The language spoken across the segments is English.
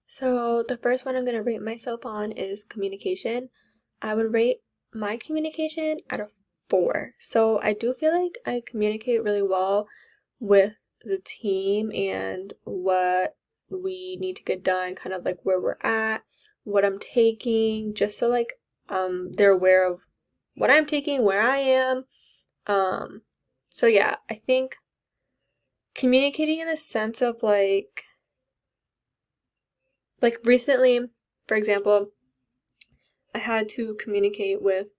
So the first one I'm going to rate myself on is communication. I would rate my communication at a 4. So I do feel like I communicate really well with the team and what we need to get done, kind of like where we're at, what I'm taking, just so like they're aware of what I'm taking, where I am. Um so yeah, I think communicating in the sense of like recently, for example, I had to communicate with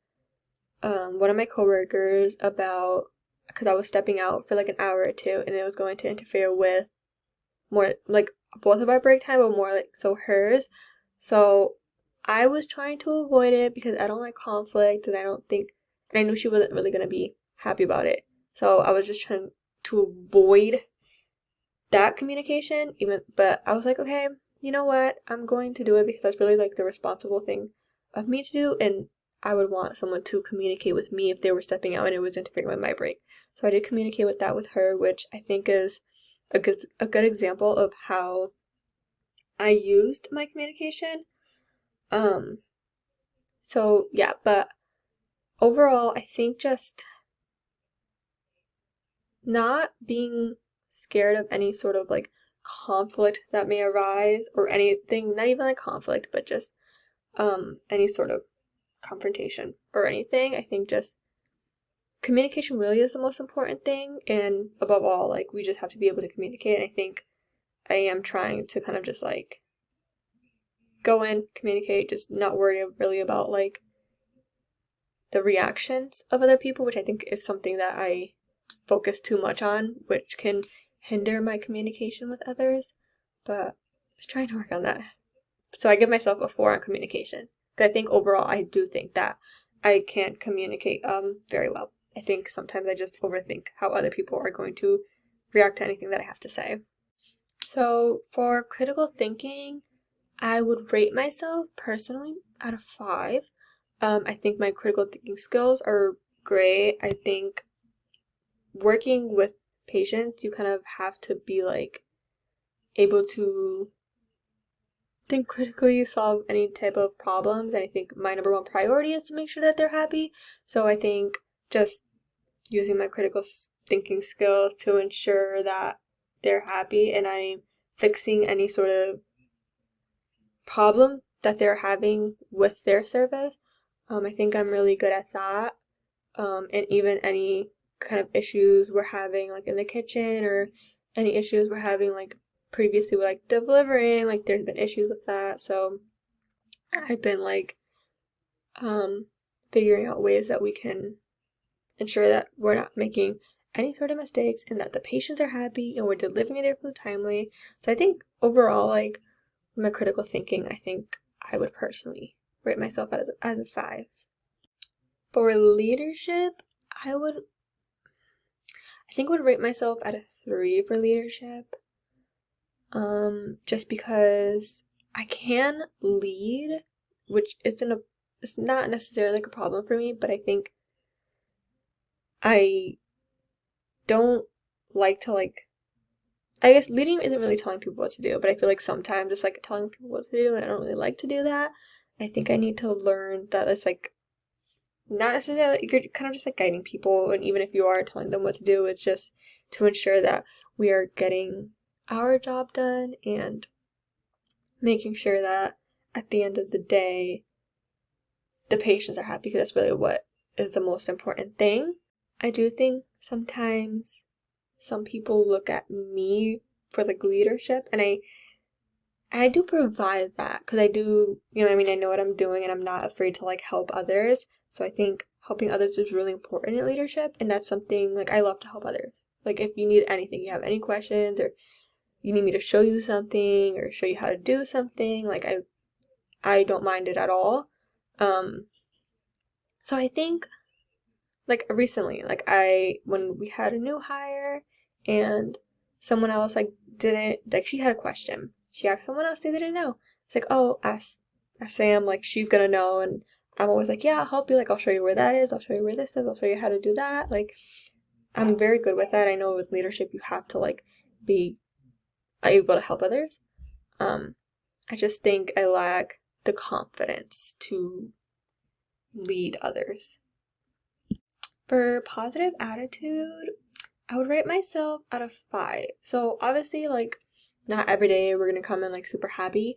one of my coworkers about, because I was stepping out for like an hour or two and it was going to interfere with more like both of our break time, but more like so hers. So I was trying to avoid it because I don't like conflict and I knew she wasn't really going to be happy about it. So I was just trying to avoid that communication, but I was like, okay, you know what? I'm going to do it because that's really like the responsible thing of me to do, and I would want someone to communicate with me if they were stepping out and it was interfering with my break. So I did communicate with that with her, which I think is a good example of how I used my communication. Um so yeah, but overall I think just not being scared of any sort of like conflict that may arise or anything, not even like conflict, but just any sort of confrontation or anything. I think just communication really is the most important thing, and above all, like we just have to be able to communicate. And I think I am trying to kind of just like go in, communicate, just not worry really about like the reactions of other people, which I think is something that I focus too much on, which can hinder my communication with others. But just trying to work on that. So I give myself a 4 on communication. Because I think overall I do think that I can't communicate very well. I think sometimes I just overthink how other people are going to react to anything that I have to say. So for critical thinking, I would rate myself personally out of 5. I think my critical thinking skills are great. I think working with patients, you kind of have to be like able to think critically, solve any type of problems. And I think my number one priority is to make sure that they're happy. So I think just using my critical thinking skills to ensure that they're happy and I'm fixing any sort of problem that they're having with their service. I think I'm really good at that. And even any kind of issues we're having like in the kitchen or any issues we're having like previously with like delivering, like there's been issues with that. So I've been like figuring out ways that we can ensure that we're not making any sort of mistakes and that the patients are happy and we're delivering their food timely. So I think overall, like my critical thinking, I think I would personally rate myself as a 5. For leadership, I think would rate myself at a 3 for leadership. Just because I can lead, which it's not necessarily like a problem for me, but I think I don't like to like, I guess leading isn't really telling people what to do, but I feel like sometimes it's like telling people what to do and I don't really like to do that. I think I need to learn that it's like not necessarily, you're kind of just like guiding people, and even if you are telling them what to do, it's just to ensure that we are getting our job done and making sure that at the end of the day the patients are happy, because that's really what is the most important thing. I do think sometimes some people look at me for like leadership, and I do provide that because I do, you know what I mean, I know what I'm doing and I'm not afraid to like help others. So I think helping others is really important in leadership, and that's something like I love to help others. Like if you need anything, you have any questions, or you need me to show you something or show you how to do something, like I don't mind it at all. So I think like recently, like when we had a new hire and someone else like didn't, like she had a question. She asked someone else, they didn't know. It's like, oh, ask Sam, like she's gonna know. And I'm always like, yeah, I'll help you. Like I'll show you where that is. I'll show you where this is. I'll show you how to do that. Like I'm very good with that. I know with leadership you have to like be able to help others. I just think I lack the confidence to lead others. For positive attitude, I would rate myself out of 5. So obviously, like, not every day we're gonna come in like super happy,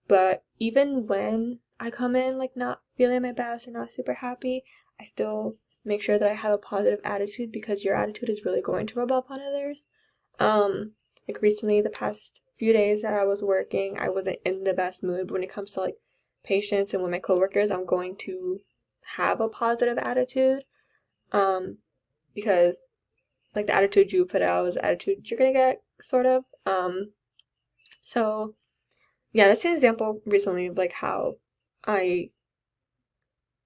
but even when I come in like not feeling my best or not super happy, I still make sure that I have a positive attitude, because your attitude is really going to rub off on others. Like recently, the past few days that I was working, I wasn't in the best mood. But when it comes to like patients and with my coworkers, I'm going to have a positive attitude, because like the attitude you put out is the attitude you're gonna get, sort of. So yeah, that's an example recently of like how I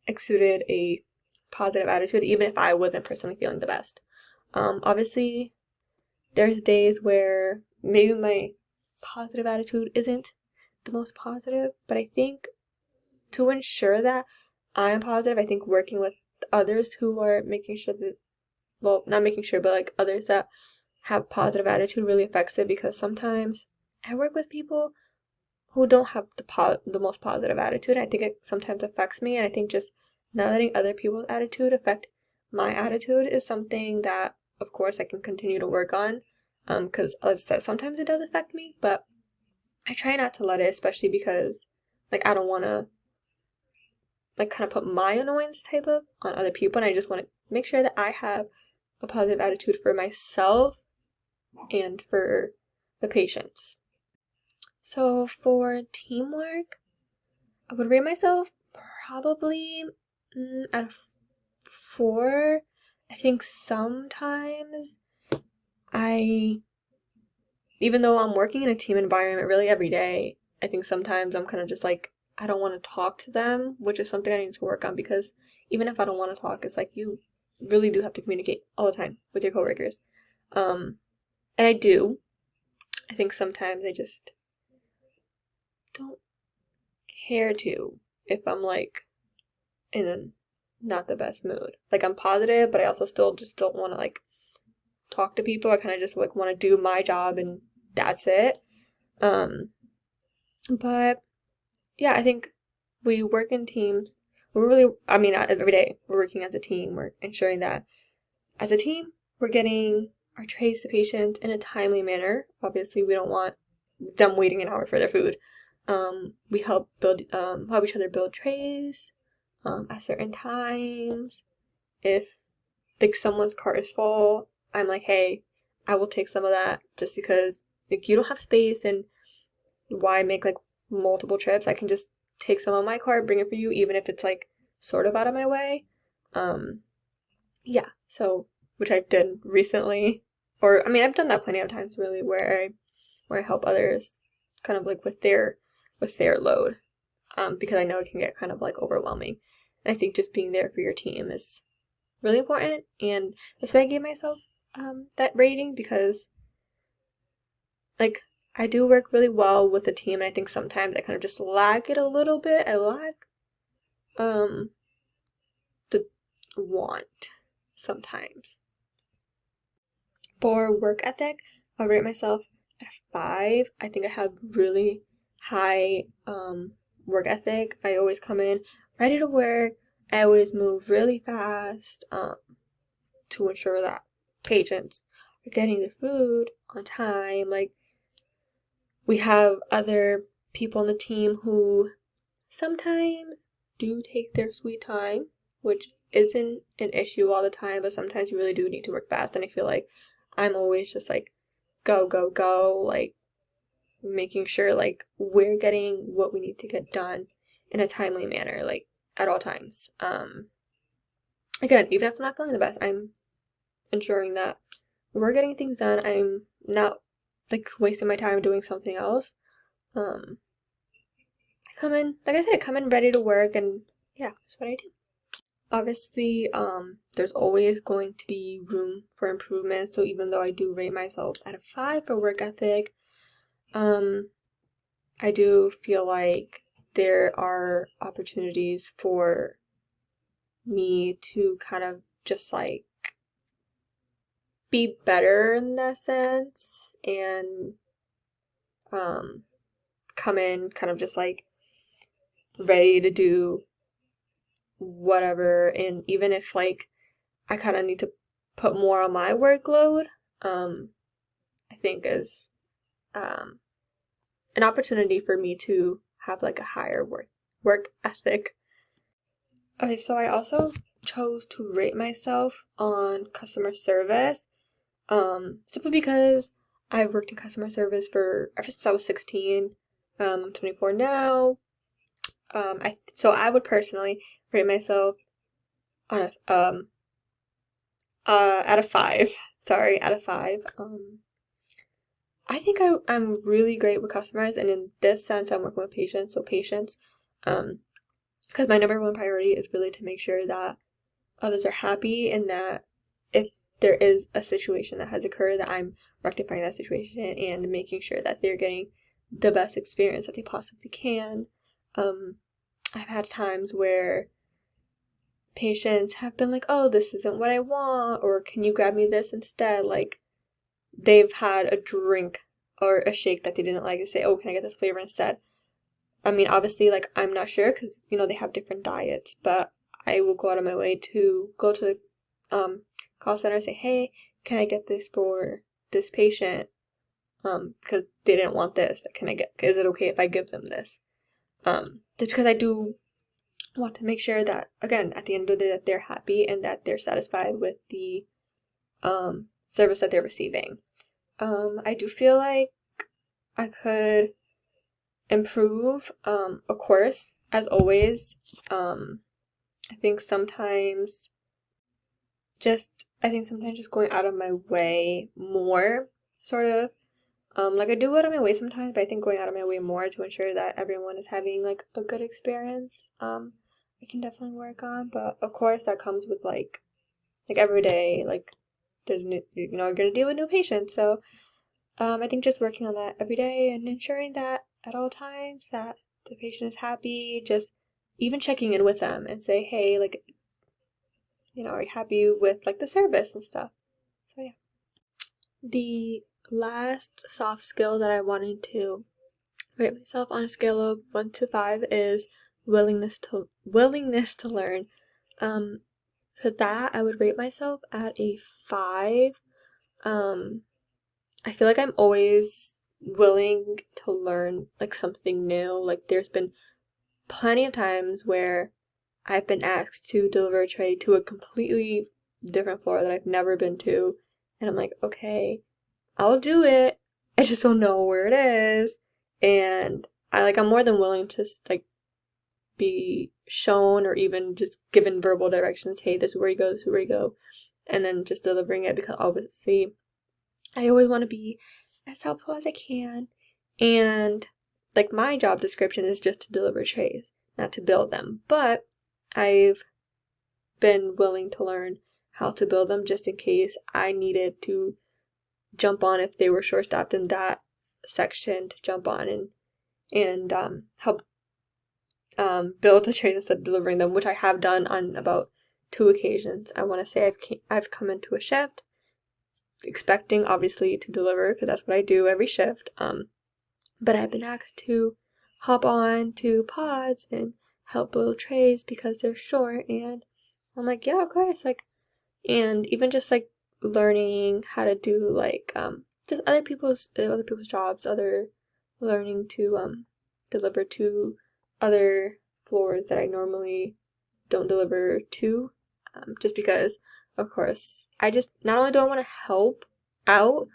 exuded a positive attitude, even if I wasn't personally feeling the best. Obviously, there's days where maybe my positive attitude isn't the most positive, but I think to ensure that I'm positive, I think working with others who are making sure that, well, not making sure, but like others that have positive attitude really affects it, because sometimes I work with people who don't have the most positive attitude. I think it sometimes affects me, and I think just not letting other people's attitude affect my attitude is something that, of course, I can continue to work on. Because as I said, sometimes it does affect me, but I try not to let it, especially because, like, I don't want to, like, kind of put my annoyance type of on other people, and I just want to make sure that I have a positive attitude for myself and for the patients. So for teamwork, I would rate myself probably out of 4. I think sometimes even though I'm working in a team environment really every day, I think sometimes I'm kind of just like, I don't want to talk to them, which is something I need to work on, because even if I don't want to talk, it's like you really do have to communicate all the time with your coworkers. And I do. I think sometimes I just don't care to if I'm like in a not the best mood. Like, I'm positive, but I also still just don't want to like talk to people. I kind of just like want to do my job and that's it. But yeah, I think we work in teams. Not every day we're working as a team. We're ensuring that as a team, we're getting our trays to patients in a timely manner. Obviously, we don't want them waiting an hour for their food. We help each other build trays at certain times. If like someone's cart is full, I'm like, hey, I will take some of that, just because like you don't have space, and why make like multiple trips? I can just take some on my cart, bring it for you, even if it's like sort of out of my way. Yeah, so which I did recently, or I mean I've done that plenty of times really, where I help others kind of like with their load, because I know it can get kind of like overwhelming. And I think just being there for your team is really important, and that's why I gave myself that rating, because like I do work really well with a team, and I think sometimes I kind of just lack it a little bit. I lack the want sometimes. For work ethic, I rate myself at a 5. I think I have really high work ethic. I always come in ready to work. I always move really fast to ensure that patients are getting their food on time. Like, we have other people on the team who sometimes do take their sweet time, which isn't an issue all the time, but sometimes you really do need to work fast. And I feel like I'm always just like, go, go, go, like making sure like we're getting what we need to get done in a timely manner, like at all times. Again, even if I'm not feeling the best, I'm ensuring that we're getting things done. I'm not like wasting my time doing something else. I come in, like I said, I come in ready to work, and yeah, that's what I do. Obviously, there's always going to be room for improvement. So even though I do rate myself at a 5 for work ethic, I do feel like there are opportunities for me to kind of just like be better in that sense, and kind come in kind of just like ready to do whatever, and even if like I kind of need to put more on my workload, I think is an opportunity for me to have like a higher work ethic. Okay, so I also chose to rate myself on customer service, simply because I've worked in customer service for ever since I was 16. I'm 24 now. So I would personally rate myself on a out of 5. Sorry, out of 5. I think I'm really great with customers, and in this sense, I'm working with patients. So patients, because my number one priority is really to make sure that others are happy, and that if there is a situation that has occurred, that I'm rectifying that situation and making sure that they're getting the best experience that they possibly can. I've had times where patients have been like, oh, this isn't what I want, or can you grab me this instead? Like, they've had a drink or a shake that they didn't like, and say, oh, can I get this flavor instead? I mean, obviously, like, I'm not sure, because, you know, they have different diets, but I will go out of my way to go to the call center and say, hey, can I get this for this patient? Because they didn't want this. Is it okay if I give them this? Just because I do want to make sure that, again, at the end of the day, that they're happy and that they're satisfied with the service that they're receiving. I do feel like I could improve, of course, as always. I think sometimes just going out of my way more, sort of. Like I do go out of my way sometimes, but I think going out of my way more to ensure that everyone is having like a good experience, I can definitely work on. But of course, that comes with like every day, like there's new, you know, you're gonna deal with new patients. So, I think just working on that every day and ensuring that at all times that the patient is happy, just even checking in with them and say, hey, like, you know, are you happy with like the service and stuff? So yeah. The last soft skill that I wanted to rate myself on a scale of 1 to 5 is willingness to learn. For that, I would rate myself at a 5. I feel like I'm always willing to learn like something new. Like there's been plenty of times where I've been asked to deliver a tray to a completely different floor that I've never been to, and I'm like, okay, I'll do it. I just don't know where it is. And I'm more than willing to like be shown or even just given verbal directions. Hey, this is where you go, this is where you go. And then just delivering it, because obviously I always want to be as helpful as I can. And like my job description is just to deliver trays, not to build them. But I've been willing to learn how to build them just in case I needed to jump on if they were short-staffed in that section, to jump on and help build the trays instead of delivering them, which I have done on about 2 occasions. I want to say I've come into a shift expecting obviously to deliver, because that's what I do every shift. But I've been asked to hop on to pods and help build trays because they're short, and I'm like, yeah, of course. Like, and even just like learning how to do like just other people's jobs, learning to deliver to other floors that I normally don't deliver to, just because, of course, I just, not only do I want to help out,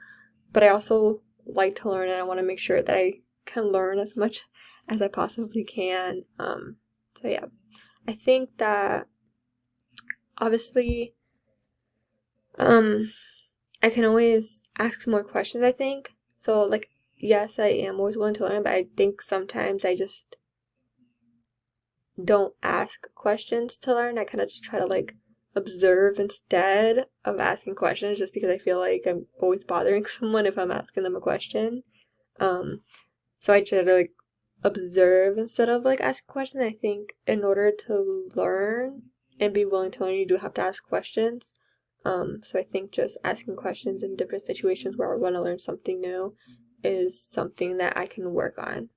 but I also like to learn, and I want to make sure that I can learn as much as I possibly can. So yeah, I think that obviously I can always ask more questions, I think. So like, yes, I am always willing to learn, but I think sometimes I just don't ask questions to learn. I kind of just try to like observe instead of asking questions, just because I feel like I'm always bothering someone if I'm asking them a question. So I try to like observe instead of like asking questions. I think in order to learn and be willing to learn, you do have to ask questions. So I think just asking questions in different situations where I want to learn something new is something that I can work on.